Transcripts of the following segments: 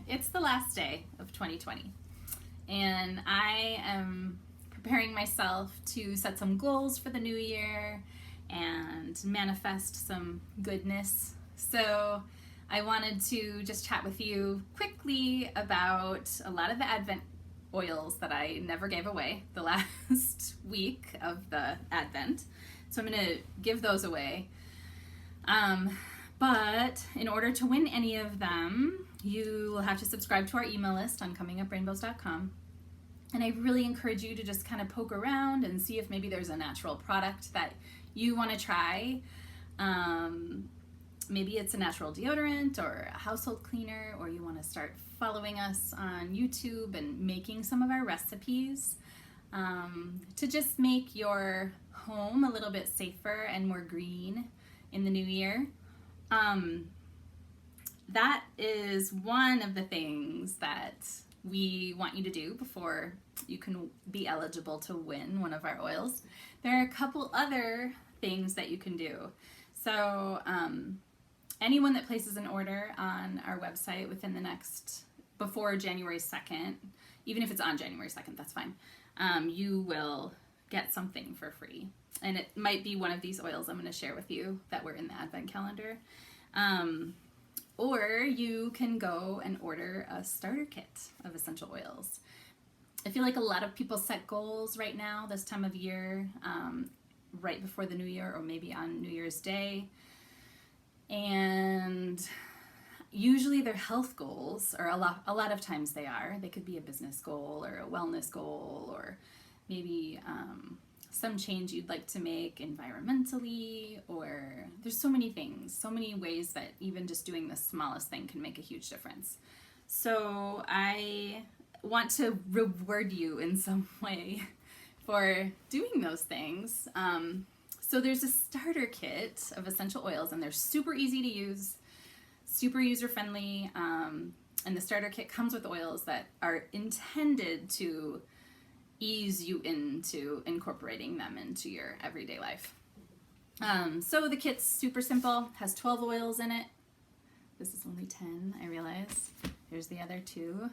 It's the last day of 2020, and I am preparing myself to set some goals for the new year and manifest some goodness. So I wanted to just chat with you quickly about a lot of the Advent oils that I never gave away the last week of the Advent. So I'm going to give those away. But in order to win any of them, you will have to subscribe to our email list on cominguprainbows.com. And I really encourage you to just kind of poke around and see if maybe there's a natural product that you want to try. Maybe it's a natural deodorant or a household cleaner, or you want to start following us on YouTube and making some of our recipes to just make your home a little bit safer and more green in the new year. That is one of the things that we want you to do before you can be eligible to win one of our oils. There are a couple other things that you can do. So anyone that places an order on our website before January 2nd, even if it's on January 2nd, that's fine, you will get something for free. And it might be one of these oils I'm going to share with you that were in the Advent calendar. Or you can go and order a starter kit of essential oils. I feel like a lot of people set goals right now, this time of year, right before the new year or maybe on New Year's Day. And usually they're health goals, or a lot of times they could be a business goal or a wellness goal, or maybe some change you'd like to make environmentally, or there's so many things, so many ways that even just doing the smallest thing can make a huge difference. So I want to reward you in some way for doing those things. So there's a starter kit of essential oils, and they're super easy to use, super user-friendly, and the starter kit comes with oils that are intended to ease you into incorporating them into your everyday life. So the kit's super simple, has 12 oils in it. This is only 10, I realize. There's the other 2.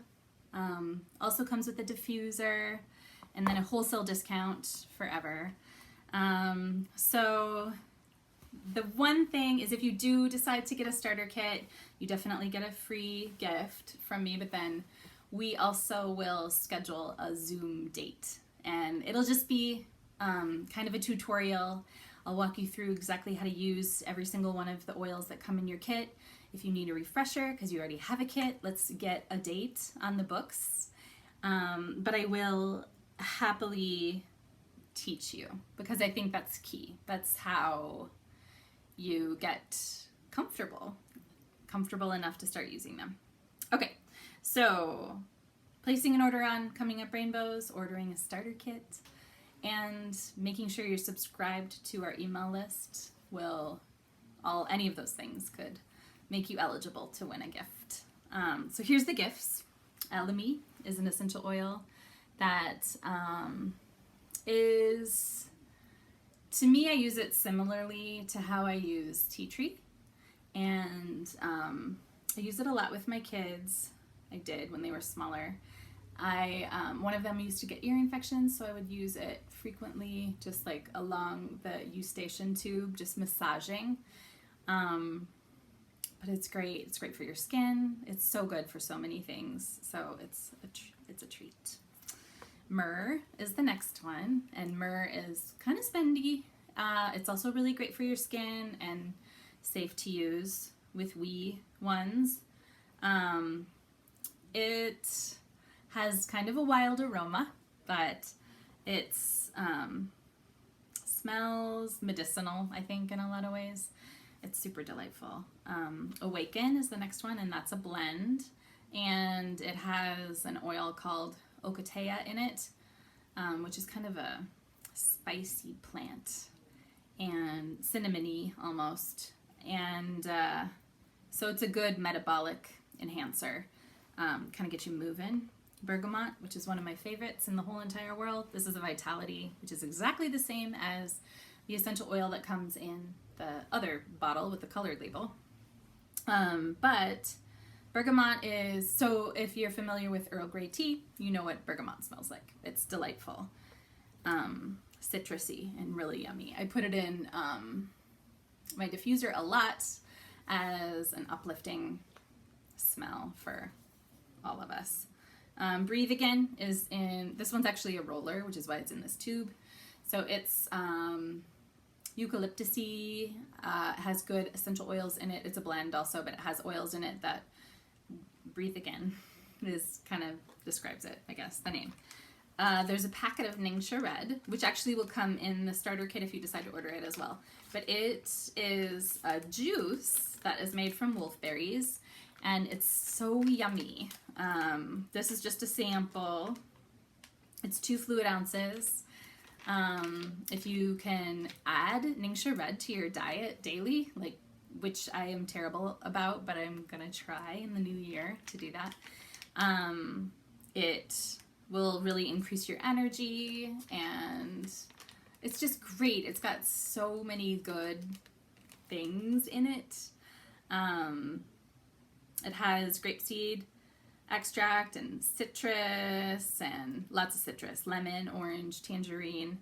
Also comes with a diffuser and then a wholesale discount forever. So the one thing is, if you do decide to get a starter kit, you definitely get a free gift from me, but then we also will schedule a Zoom date, and it'll just be kind of a tutorial. I'll walk you through exactly how to use every single one of the oils that come in your kit. If you need a refresher because you already have a kit, let's get a date on the books. But I will happily teach you, because I think that's key. That's how you get comfortable enough to start using them. Okay, so placing an order on Coming Up Rainbows, ordering a starter kit, and making sure you're subscribed to our email list any of those things could make you eligible to win a gift. So here's the gifts. Elemi is an essential oil that is, to me, I use it similarly to how I use tea tree, and I use it a lot with my kids. I did when they were smaller. One of them used to get ear infections, so I would use it frequently, just like along the Eustachian tube, just massaging. But it's great. It's great for your skin. It's so good for so many things. So it's a treat. Myrrh is the next one, and myrrh is kind of spendy. It's also really great for your skin and safe to use with wee ones. It has kind of a wild aroma, but it's smells medicinal, I think, in a lot of ways. It's super delightful. Awaken is the next one, and that's a blend, and it has an oil called Ocotea in it, which is kind of a spicy plant and cinnamony almost, and so it's a good metabolic enhancer, kind of get you moving. Bergamot, which is one of my favorites in the whole entire world. This is a Vitality, which is exactly the same as the essential oil that comes in the other bottle with the colored label. But Bergamot is, so if you're familiar with Earl Grey tea, you know what bergamot smells like. It's delightful, citrusy, and really yummy. I put it in my diffuser a lot as an uplifting smell for all of us. Breathe Again is in, this one's actually a roller, which is why it's in this tube. So it's eucalyptusy, has good essential oils in it. It's a blend also, but it has oils in it that Breathe Again is kind of describes it, I guess, the name. There's a packet of Ningxia Red, which actually will come in the starter kit if you decide to order it as well. But it is a juice that is made from wolfberries, and it's so yummy. This is just a sample. It's 2 fluid ounces. If you can add Ningxia Red to your diet daily, like, which I am terrible about, but I'm gonna try in the new year to do that. It will really increase your energy, and it's just great. It's got so many good things in it. It has grapeseed extract and citrus, and lots of citrus, lemon, orange, tangerine.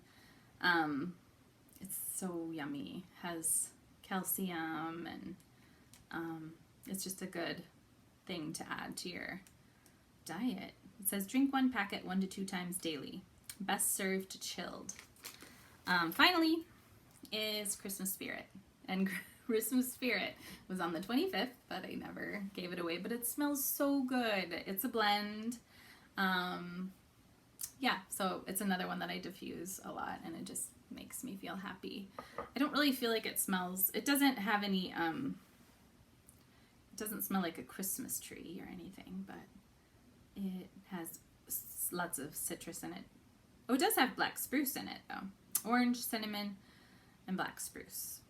It's so yummy. Has calcium, and it's just a good thing to add to your diet. It says drink 1 packet 1 to 2 times daily. Best served chilled. Finally is Christmas Spirit. And Christmas Spirit was on the 25th, but I never gave it away. But it smells so good. It's a blend. Yeah, so it's another one that I diffuse a lot, and it just makes me feel happy. I don't really feel like it smells, it doesn't have any, it doesn't smell like a Christmas tree or anything, but it has lots of citrus in it. Oh, it does have black spruce in it though. Orange, cinnamon, and black spruce.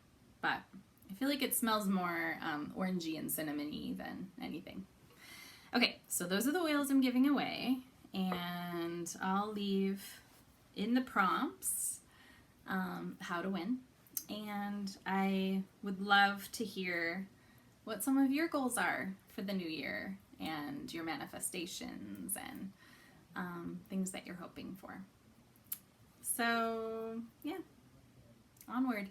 But I feel like it smells more orangey and cinnamony than anything. Okay, so those are the oils I'm giving away, and I'll leave in the prompts how to win. And I would love to hear what some of your goals are for the new year, and your manifestations, and things that you're hoping for. So yeah, onward.